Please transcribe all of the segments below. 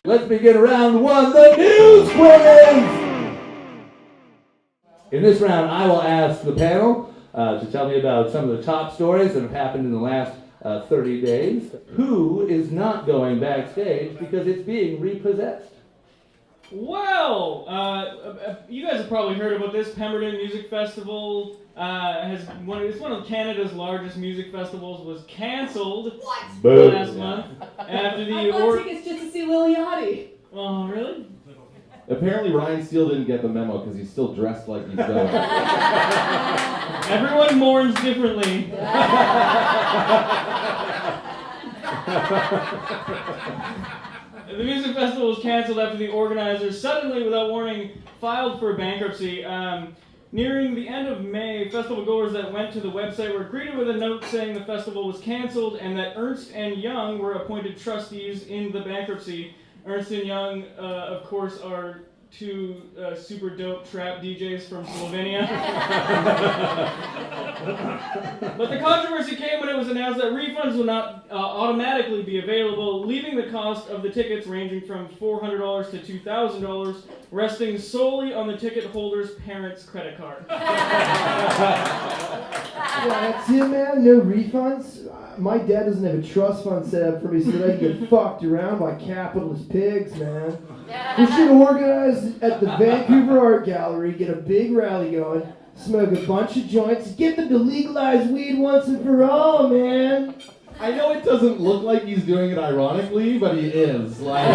Let's begin round one, the news quiz! In this round, I will ask the panel to tell me about some of the top stories that have happened in the last 30 days. Who is not going backstage because it's being repossessed? Well, you guys have probably heard about this. Pemberton Music Festival it's one of Canada's largest music festivals. Was cancelled last month after the. I bought tickets just to see Lil Yachty. Oh, really? Apparently, Ryan Steele didn't get the memo because he's still dressed like he's done. Everyone mourns differently. The music festival was canceled after the organizers suddenly, without warning, filed for bankruptcy. Nearing the end of May, festival goers that went to the website were greeted with a note saying the festival was canceled and that Ernst & Young were appointed trustees in the bankruptcy. Ernst & Young, of course, are two super dope trap DJs from Slovenia. But the controversy came when it was announced that refunds will not automatically be available, leaving the cost of the tickets ranging from $400 to $2,000, resting solely on the ticket holder's parents' credit card. Yeah, that's it, man. No refunds. My dad doesn't have a trust fund set up for me so that I can get fucked around by capitalist pigs, man. We should organize at the Vancouver Art Gallery, get a big rally going, smoke a bunch of joints, get them to legalize weed once and for all, man. I know it doesn't look like he's doing it ironically, but he is. Like,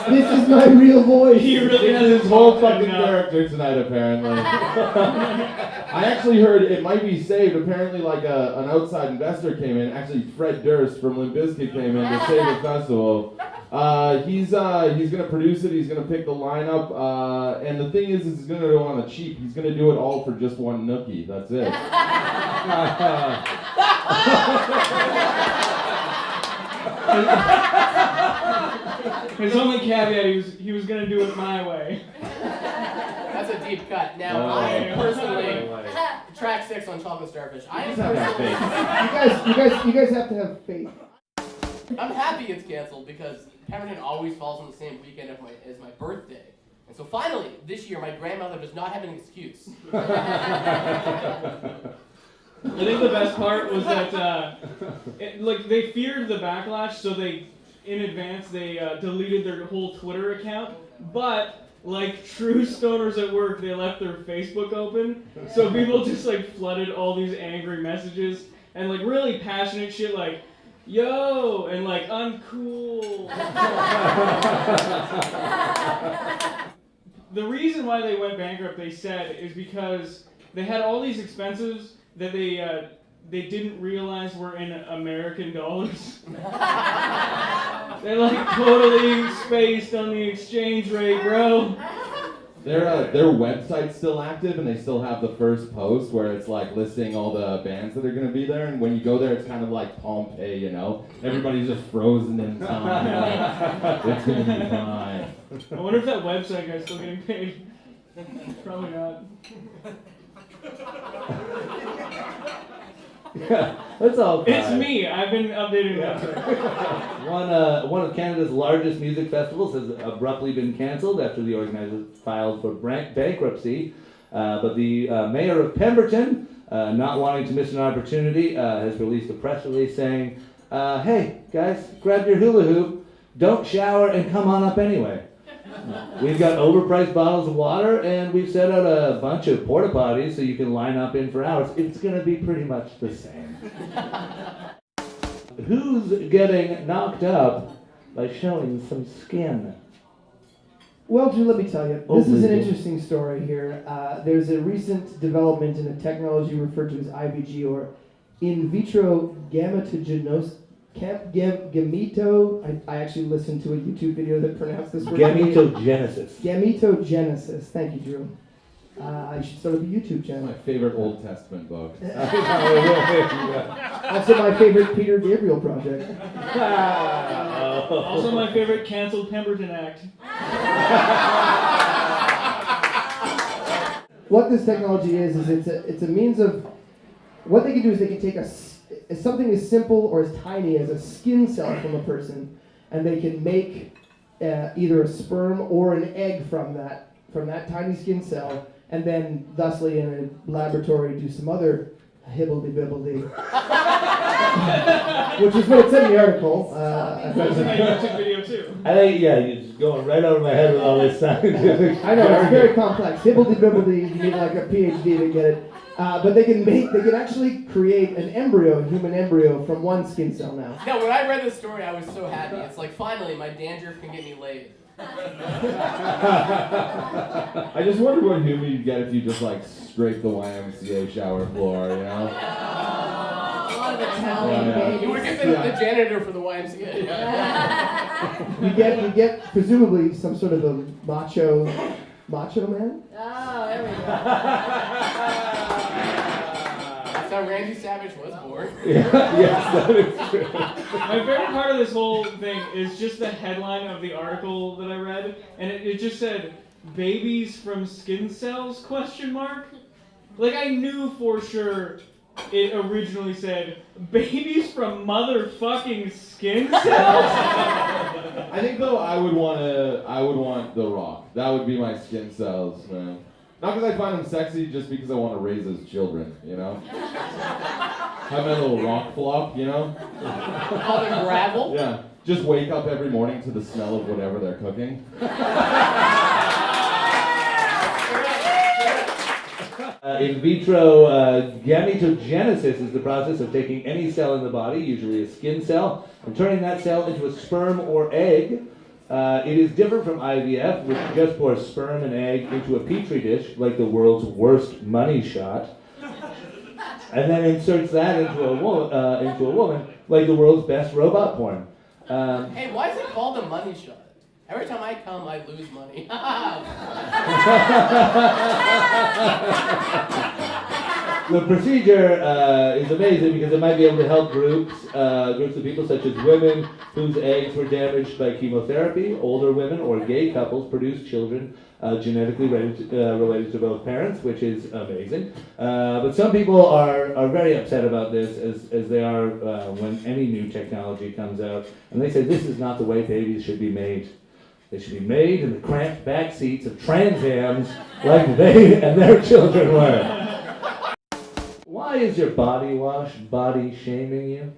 this is my real voice. He really has his whole fucking character tonight, apparently. I actually heard it might be saved. Apparently, like an outside investor came in. Actually, Fred Durst from Limp Bizkit came in to save the festival. He's gonna produce it. He's gonna pick the lineup. And the thing is he's gonna go on the cheap. He's gonna do it all for just one nookie. That's it. His only caveat, he was going to do it my way. That's a deep cut. Now, I personally, track 6 on Chocolate Starfish. I am personally, You guys have to have faith. I'm happy it's canceled because Pemberton always falls on the same weekend as my birthday. And so finally, this year, my grandmother does not have an excuse. I think the best part was that they feared the backlash, so in advance they deleted their whole Twitter account. But like true stoners at work, they left their Facebook open, so people just flooded all these angry messages and really passionate shit like, "Yo," and "I'm cool." The reason why they went bankrupt, they said, is because they had all these expenses that they didn't realize were in American dollars. They're totally spaced on the exchange rate, bro. Their website's still active, and they still have the first post where it's listing all the bands that are going to be there. And when you go there, it's kind of like Pompeii, you know? Everybody's just frozen in time. It's going to be fine. I wonder if that website guy's still getting paid. Probably not. Yeah, that's all. It's me. I've been updating that. One of Canada's largest music festivals has abruptly been cancelled after the organizers filed for bankruptcy. But the mayor of Pemberton, not wanting to miss an opportunity, has released a press release saying, "Hey guys, grab your hula hoop, don't shower, and come on up anyway. We've got overpriced bottles of water, and we've set out a bunch of porta potties so you can line up in for hours. It's going to be pretty much the same." Who's getting knocked up by showing some skin? Well, Drew, let me tell you. This is an interesting story here. There's a recent development in a technology referred to as IVG, or in vitro gametogenesis. I actually listened to a YouTube video that pronounced this word. Gametogenesis. Gametogenesis. Thank you, Drew. You should start up a YouTube channel. My favorite Old Testament book. Also my favorite Peter Gabriel project. Also my favorite canceled Pemberton act. What this technology is it's a means of, what they can do is they can take something as simple or as tiny as a skin cell from a person, and they can make either a sperm or an egg from that tiny skin cell, and then thusly in a laboratory do some other hibbledy-bibbledy, which is what it said in the article. That's in my YouTube video too. I think, yeah, you're just going right over my head with all this scientific. I know, it's very complex. Hibbledy-bibbledy, you need like a PhD to get it. But they can actually create an embryo, a human embryo, from one skin cell now. No, when I read this story, I was so happy. It's like, finally, my dandruff can get me laid. I just wonder what humor you'd get if you just like scrape the YMCA shower floor, you know? A lot of Italian babies. You would get the janitor for the YMCA. You get presumably some sort of a macho man. Oh, there we go. That's how Randy Savage was born. Yes, that is true. My favorite part of this whole thing is just the headline of the article that I read, and it just said, "Babies from skin cells?" ? Like, I knew for sure it originally said, "Babies from motherfucking skin cells?" I think though I would want The Rock. That would be my skin cells, man. Not because I find him sexy, just because I want to raise his children, you know? Have my little rock flop, you know? All the gravel. Yeah. Just wake up every morning to the smell of whatever they're cooking. In vitro gametogenesis is the process of taking any cell in the body, usually a skin cell, and turning that cell into a sperm or egg. It is different from IVF, which just pours sperm and egg into a petri dish, like the world's worst money shot, and then inserts that into a woman, like the world's best robot porn. Hey, why is it called a money shot? Every time I come, I lose money. The procedure is amazing because it might be able to help groups of people such as women whose eggs were damaged by chemotherapy, older women, or gay couples produce children genetically related to both parents, which is amazing. But some people are very upset about this, as they are when any new technology comes out, and they say this is not the way babies should be made. They should be made in the cramped back seats of Trans Ams like they and their children were. Why is your body wash body shaming you?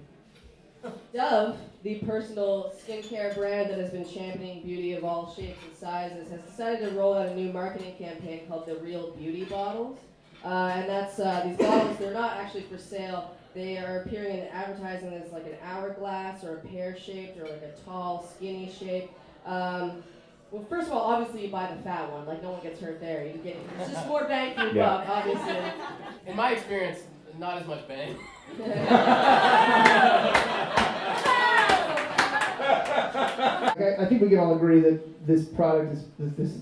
Dove, the personal skincare brand that has been championing beauty of all shapes and sizes, has decided to roll out a new marketing campaign called the Real Beauty Bottles. And that's these bottles, they're not actually for sale. They are appearing in advertising as like an hourglass or a pear-shaped or like a tall, skinny shape. Well, first of all, obviously you buy the fat one. Like, no one gets hurt there. You get it's just more bang for your buck, obviously. In my experience, not as much bang. I think we can all agree that this product, this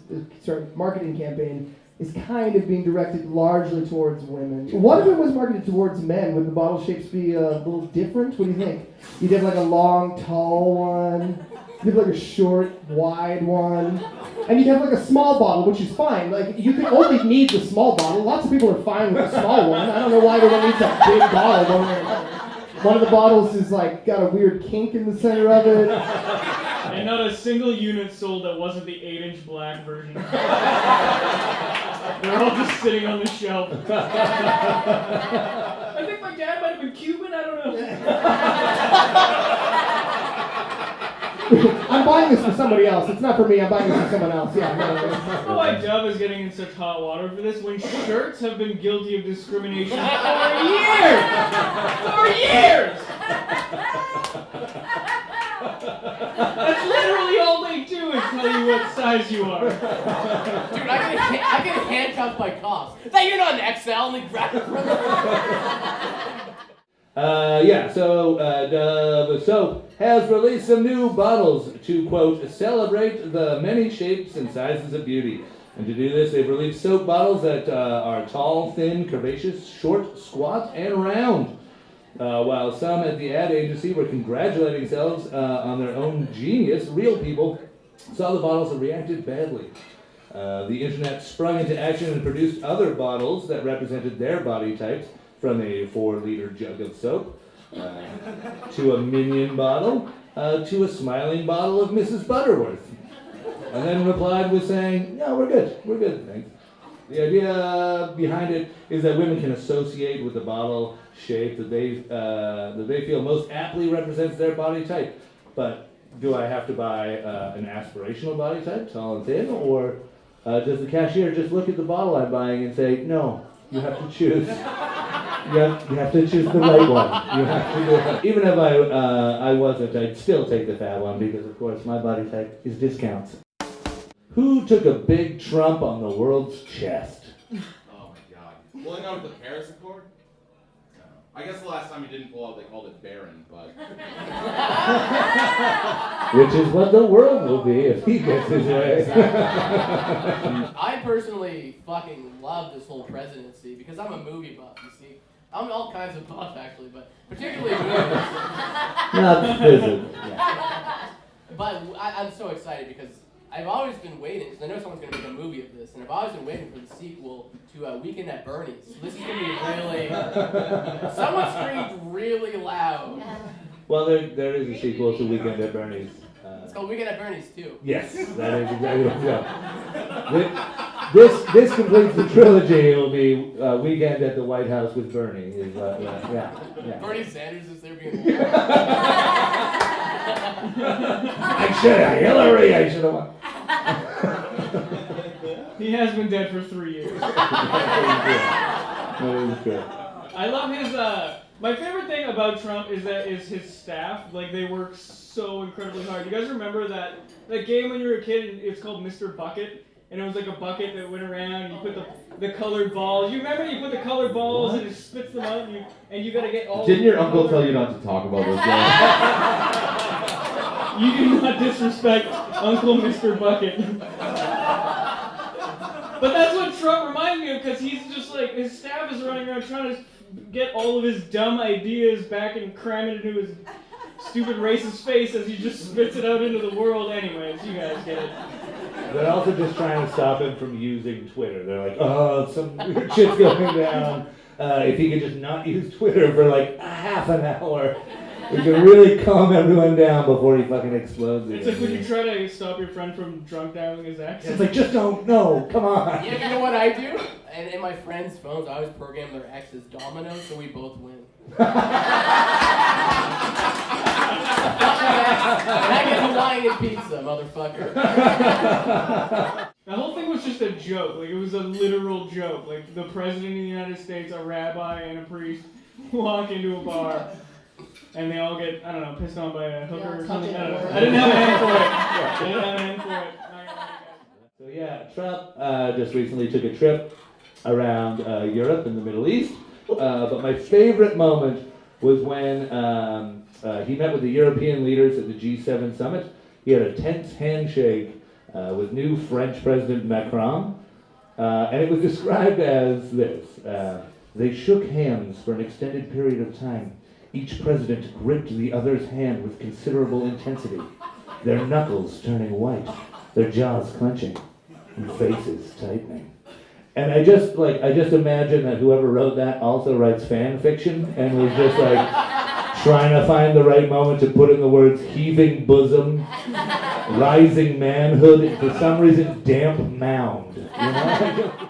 marketing campaign, is kind of being directed largely towards women. What if it was marketed towards men? Would the bottle shapes be a little different? What do you think? You'd have like a long, tall one. You'd have like a short, wide one. And you'd have like a small bottle, which is fine. Like, you can only need the small bottle. Lots of people are fine with the small one. I don't know why everyone needs a big bottle. One of the bottles is like got a weird kink in the center of it. And not a single unit sold that wasn't the 8-inch black version. They're all just sitting on the shelf. I think my dad might have been Cuban, I don't know. I'm buying this for somebody else. It's not for me. I'm buying this for someone else. Yeah. I don't know why Dove is getting in such hot water for this when shirts have been guilty of discrimination for years! For years! That's literally all they do is tell you what size you are. Dude, I get handcuffed by cops. That you're not an XL, and they grab it from me. The soap has released some new bottles to, quote, celebrate the many shapes and sizes of beauty. And to do this, they've released soap bottles that are tall, thin, curvaceous, short, squat, and round. While some at the ad agency were congratulating themselves on their own genius, real people saw the bottles and reacted badly. The internet sprung into action and produced other bottles that represented their body types, from a 4-liter jug of soap, to a Minion bottle, to a smiling bottle of Mrs. Butterworth. And then replied with saying, "No, we're good, thanks." The idea behind it is that women can associate with the bottle shape that they feel most aptly represents their body type. But do I have to buy an aspirational body type, tall and thin, or does the cashier just look at the bottle I'm buying and say, "No, you have to choose. You have to choose the right one. You have to do it." Even if I wasn't, I'd still take the fat one because, of course, my body type is discounts. Who took a big Trump on the world's chest? Oh my God. Pulling out the Paris Accord? No. I guess the last time he didn't pull out, they called it Barron, but. Which is what the world will be if he gets his way. I personally fucking love this whole presidency because I'm a movie buff, you see. I'm all kinds of buff, actually, but particularly movies. Not physical. Yeah. But I'm so excited because I've always been waiting, because I know someone's going to make a movie of this, and I've always been waiting for the sequel to Weekend at Bernie's. So this is going to be really... Someone screamed really loud. Well, there is a sequel to Weekend at Bernie's. It's called Weekend at Bernie's, too. Yes, that is exactly what it's called. This completes the trilogy. It'll be Weekend at the White House with Bernie. Yeah. Bernie Sanders is there being... I should have. Hillary, I should have won. He has been dead for 3 years. That is good. I love his, my favorite thing about Trump is his staff. Like, they work so incredibly hard. You guys remember that game when you were a kid, it's called Mr. Bucket? And it was like a bucket that went around, and you put the colored balls. You remember you put the colored balls and it spits them out, and you gotta get all. Didn't your uncle tell you not to talk about this game? You do not disrespect Uncle Mr. Bucket. But that's what Trump reminds me of, because he's just like, his staff is running around trying to get all of his dumb ideas back and cram it into his stupid racist face as he just spits it out into the world. Anyways, you guys get it. They're also just trying to stop him from using Twitter. They're like, "Oh, some weird shit's going down. If he could just not use Twitter for like a half an hour, we could really calm everyone down before he fucking explodes." It's like when you try to stop your friend from drunk dialing his ex. It's like, just don't, no, come on. Yeah, you know what I do? And in my friends' phones, I always program their exes dominoes so we both win. And I get Hawaiian pizza, motherfucker. The whole thing was just a joke. Like, it was a literal joke. Like, the president of the United States, a rabbi, and a priest walk into a bar, and they all get, I don't know, pissed on by a hooker or something. I don't know. I didn't have an end for it. So yeah, Trump just recently took a trip around Europe and the Middle East. But my favorite moment was when he met with the European leaders at the G7 summit. He had a tense handshake with new French President Macron, and it was described as this. They shook hands for an extended period of time. Each president gripped the other's hand with considerable intensity, their knuckles turning white, their jaws clenching, and faces tightening. And I just imagine that whoever wrote that also writes fan fiction and was just like trying to find the right moment to put in the words heaving bosom, rising manhood, and for some reason damp mound. You know?